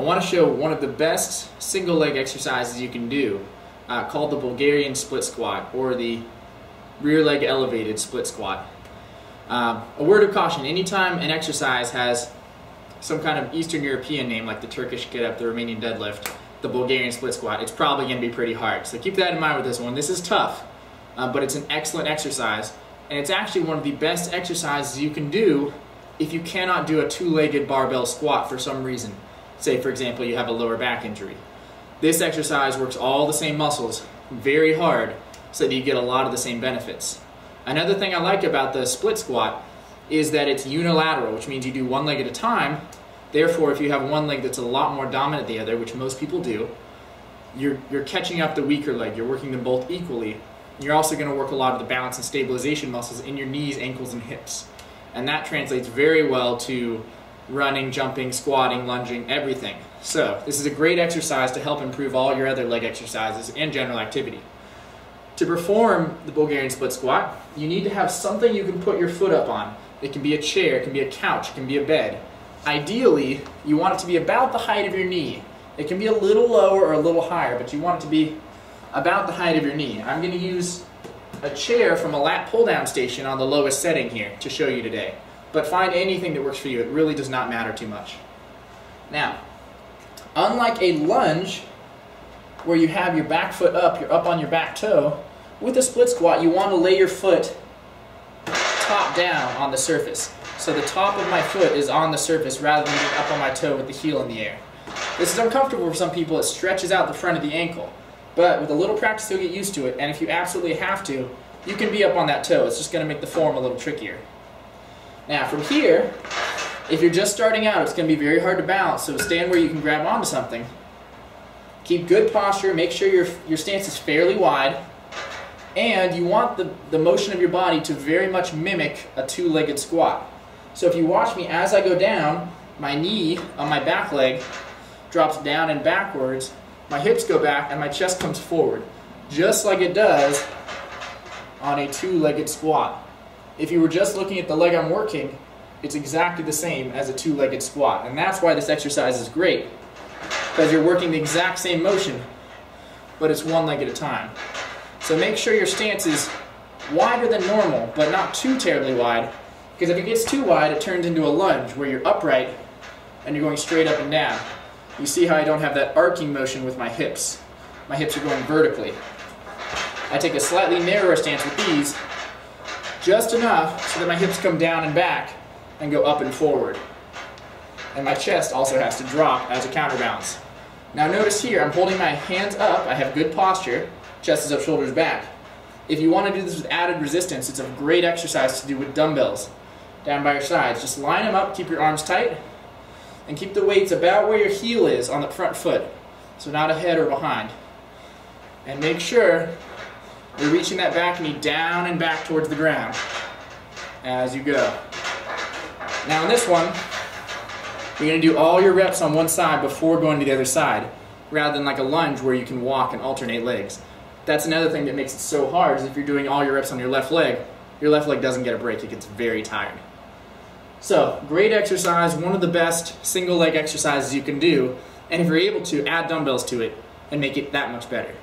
I want to show one of the best single leg exercises you can do called the Bulgarian split squat, or the rear leg elevated split squat. A word of caution: anytime an exercise has some kind of Eastern European name like the Turkish get up, the Romanian deadlift, the Bulgarian split squat, it's probably going to be pretty hard. So keep that in mind with this one. This is tough, but it's an excellent exercise, and it's actually one of the best exercises you can do if you cannot do a two-legged barbell squat for some reason. Say, for example, you have a lower back injury. This exercise works all the same muscles very hard so that you get a lot of the same benefits. Another thing I like about the split squat is that it's unilateral, which means you do one leg at a time. Therefore, if you have one leg that's a lot more dominant than the other, which most people do, you're catching up the weaker leg. You're working them both equally. You're also going to work a lot of the balance and stabilization muscles in your knees, ankles, and hips. And that translates very well to running, jumping, squatting, lunging, everything. So this is a great exercise to help improve all your other leg exercises and general activity. To perform the Bulgarian split squat, you need to have something you can put your foot up on. It can be a chair, it can be a couch, it can be a bed. Ideally, you want it to be about the height of your knee. It can be a little lower or a little higher, but you want it to be about the height of your knee. I'm going to use a chair from a lat pull-down station on the lowest setting here to show you today. But find anything that works for you. It really does not matter too much. Now, unlike a lunge where you have your back foot up, you're up on your back toe, with a split squat you want to lay your foot top down on the surface. So the top of my foot is on the surface rather than being up on my toe with the heel in the air. This is uncomfortable for some people. It stretches out the front of the ankle. But with a little practice you'll get used to it, and if you absolutely have to, you can be up on that toe. It's just going to make the form a little trickier. Now from here, if you're just starting out, it's going to be very hard to balance, so stand where you can grab onto something. Keep good posture, make sure your stance is fairly wide, and you want the motion of your body to very much mimic a two-legged squat. So if you watch me as I go down, my knee on my back leg drops down and backwards, my hips go back, and my chest comes forward, just like it does on a two-legged squat. If you were just looking at the leg I'm working, it's exactly the same as a two-legged squat. And that's why this exercise is great, because you're working the exact same motion, but it's one leg at a time. So make sure your stance is wider than normal, but not too terribly wide, because if it gets too wide, it turns into a lunge where you're upright and you're going straight up and down. You see how I don't have that arcing motion with my hips. My hips are going vertically. I take a slightly narrower stance with these, just enough so that my hips come down and back and go up and forward. And my chest also has to drop as a counterbalance. Now notice here, I'm holding my hands up, I have good posture, chest is up, shoulders back. If you want to do this with added resistance, it's a great exercise to do with dumbbells down by your sides. Just line them up, keep your arms tight, and keep the weights about where your heel is on the front foot, so not ahead or behind. And make sure you're reaching that back knee down and back towards the ground as you go. Now in this one, you're going to do all your reps on one side before going to the other side, rather than like a lunge where you can walk and alternate legs. That's another thing that makes it so hard, is if you're doing all your reps on your left leg doesn't get a break. It gets very tired. So, great exercise, one of the best single leg exercises you can do, and if you're able to, add dumbbells to it and make it that much better.